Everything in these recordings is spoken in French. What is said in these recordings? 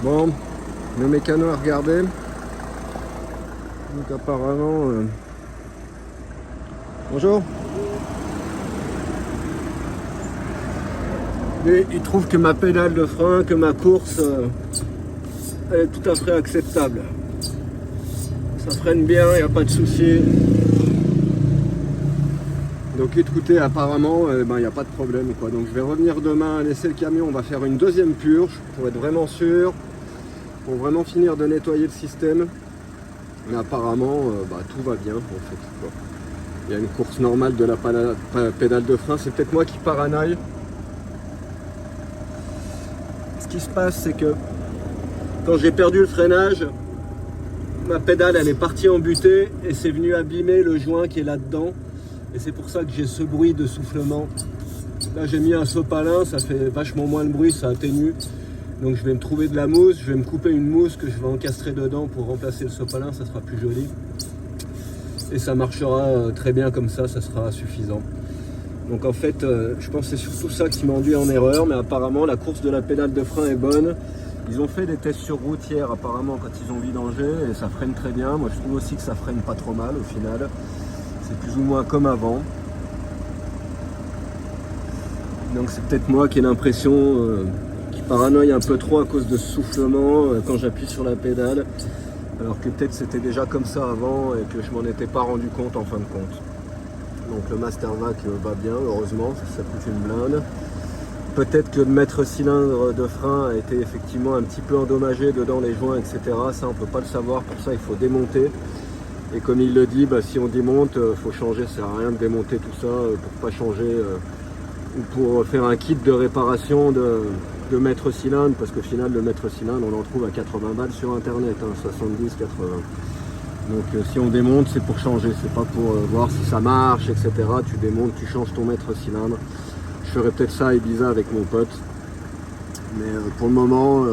Bon, le mécano a regardé. Donc apparemment... Bonjour. Et il trouve que ma pédale de frein, que ma course elle est tout à fait acceptable. Ça freine bien, il n'y a pas de souci. Donc écoutez, apparemment, il n'y a pas de problème, quoi. Donc je vais revenir demain, laisser le camion, on va faire une deuxième purge pour être vraiment sûr, pour vraiment finir de nettoyer le système. Mais apparemment, tout va bien en fait, quoi. Il y a une course normale de la pédale de frein, c'est peut-être moi qui paranoïe. Ce qui se passe, c'est que quand j'ai perdu le freinage, ma pédale elle est partie en butée et c'est venu abîmer le joint qui est là-dedans. Et c'est pour ça que j'ai ce bruit de soufflement. Là j'ai mis un sopalin, ça fait vachement moins de bruit, ça atténue. Donc je vais me trouver de la mousse, je vais me couper une mousse que je vais encastrer dedans pour remplacer le sopalin, ça sera plus joli. Et ça marchera très bien comme ça sera suffisant. Donc en fait, je pense que c'est surtout ça qui m'a induit en erreur, mais apparemment la course de la pédale de frein est bonne. Ils ont fait des tests sur route hier apparemment quand ils ont vidangé et ça freine très bien. Moi je trouve aussi que ça freine pas trop mal au final. C'est plus ou moins comme avant. Donc c'est peut-être moi qui ai l'impression qui paranoïe un peu trop à cause de ce soufflement quand j'appuie sur la pédale. Alors que peut-être c'était déjà comme ça avant et que je m'en étais pas rendu compte en fin de compte. Donc le Mastervac va bien, heureusement, ça coûte une blinde. Peut-être que le maître cylindre de frein a été effectivement un petit peu endommagé dedans, les joints, etc. Ça on peut pas le savoir, pour ça il faut démonter. Et comme il le dit, si on démonte, faut changer, ça sert à rien de démonter tout ça pour pas changer ou pour faire un kit de réparation de maître cylindre, parce qu'au final le maître cylindre on en trouve à 80 balles sur internet, 70, 80. Donc si on démonte c'est pour changer, c'est pas pour voir si ça marche, etc. Tu démontes, tu changes ton maître cylindre. Je ferai peut-être ça à Ibiza avec mon pote. Mais pour le moment,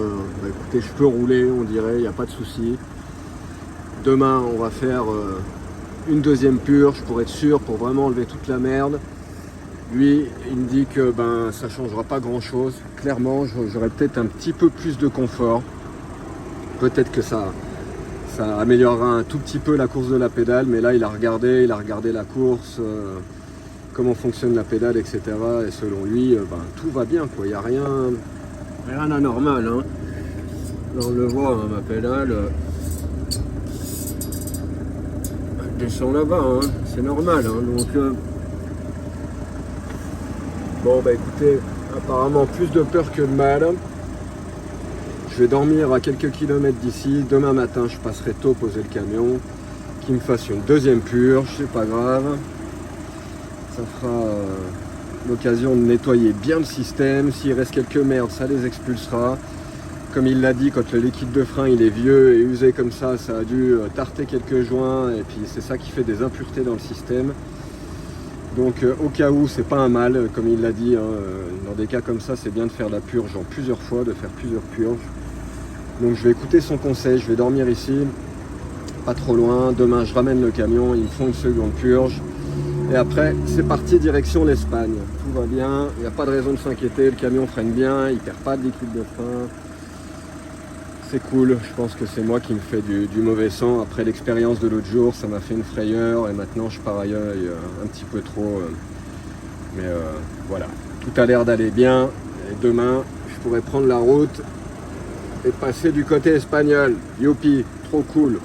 écoutez, je peux rouler, on dirait, il n'y a pas de souci. Demain, on va faire une deuxième purge pour être sûr, pour vraiment enlever toute la merde. Lui, il me dit que ça changera pas grand-chose. Clairement, j'aurai peut-être un petit peu plus de confort. Peut-être que ça améliorera un tout petit peu la course de la pédale, mais là, il a regardé la course, comment fonctionne la pédale, etc. Et selon lui, tout va bien, quoi. Il n'y a rien d'anormal, hein. Là, on le voit, hein, ma pédale. Descend là-bas, hein, c'est normal, hein, donc bon écoutez, apparemment plus de peur que de mal. Je vais dormir à quelques kilomètres d'ici. Demain matin je passerai tôt poser le camion, qu'il me fasse une deuxième purge, c'est pas grave, ça fera l'occasion de nettoyer bien le système. S'il reste quelques merdes, ça les expulsera. Comme il l'a dit, quand le liquide de frein il est vieux et usé comme ça a dû tarter quelques joints et puis c'est ça qui fait des impuretés dans le système. Donc au cas où, c'est pas un mal, comme il l'a dit, hein, dans des cas comme ça, c'est bien de faire la purge en plusieurs fois, de faire plusieurs purges. Donc je vais écouter son conseil, je vais dormir ici, pas trop loin. Demain je ramène le camion, ils me font une seconde purge. Et après, c'est parti direction l'Espagne. Tout va bien, il n'y a pas de raison de s'inquiéter, le camion freine bien, il perd pas de liquide de frein. C'est cool, je pense que c'est moi qui me fais du mauvais sang. Après l'expérience de l'autre jour, ça m'a fait une frayeur et maintenant je pars ailleurs un petit peu trop. Mais voilà, tout a l'air d'aller bien. Et demain, je pourrai prendre la route et passer du côté espagnol. Youpi, trop cool.